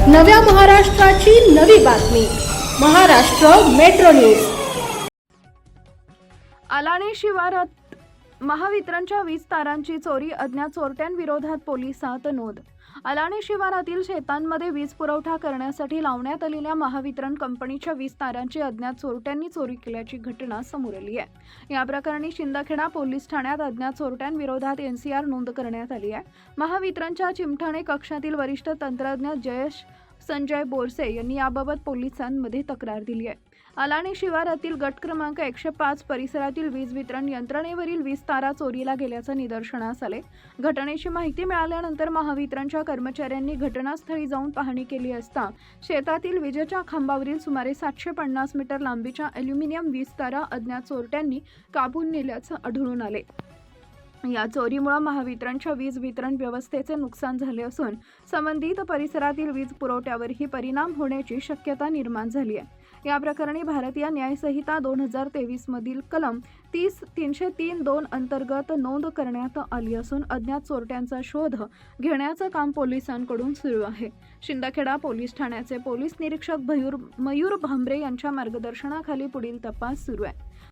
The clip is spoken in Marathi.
नव्या महाराष्ट्राची नवी बातमी महाराष्ट्र मेट्रो न्यूज। अलाणे शिवारात महावितरणच्या वीज तारांची चोरी, अज्ञात चोरट्यांविरोधात पोलिसात नोंद। अलाणे शिवारातील शेतांमध्ये वीज पुरवठा करण्यासाठी लावण्यात आलेल्या महावितरण कंपनीच्या वीज तारांची अज्ञात चोरट्यांनी चोरी केल्याची घटना समोर आली आहे। या प्रकरणी शिंदखेडा पोलीस ठाण्यात अज्ञात चोरट्यांविरोधात एनसीआर नोंद करण्यात आली आहे। महावितरणच्या चिमठाणे कक्षातील वरिष्ठ तंत्रज्ञ जयेश संजय बोरसे यांनी याबाबत पोलिसांमध्ये तक्रार दिली आहे। अलाणे शिवारातील गट क्रमांक 105 परिसरातील वीज वितरण यंत्रणेवरील वीज तारा चोरीला गेल्याचं निदर्शनास आले। घटनेची माहिती मिळाल्यानंतर महावितरणच्या कर्मचाऱ्यांनी घटनास्थळी जाऊन पाहणी केली असता शेतातील विजेच्या खांबावरील सुमारे 750 मीटर लांबीच्या ॲल्युमिनियम वीज तारा अज्ञात चोरट्यांनी कापून नेल्याचं आढळून आले। या चोरीमुळे महावितरणच्या वीज वितरण व्यवस्थेचे नुकसान झाले असून संबंधित परिसरातील वीज पुरवठ्यावरही परिणाम होण्याची शक्यता निर्माण झाली आहे। या प्रकरणी भारतीय न्याय संहिता 2023 मधील कलम 30-303-2 अंतर्गत नोंद करण्यात आली असून अज्ञात चोरट्यांचा शोध घेण्याचं काम पोलिसांकडून सुरू आहे। शिंदखेडा पोलीस ठाण्याचे पोलीस निरीक्षक मयूर भांबरे यांच्या मार्गदर्शनाखाली पुढील तपास सुरू आहे।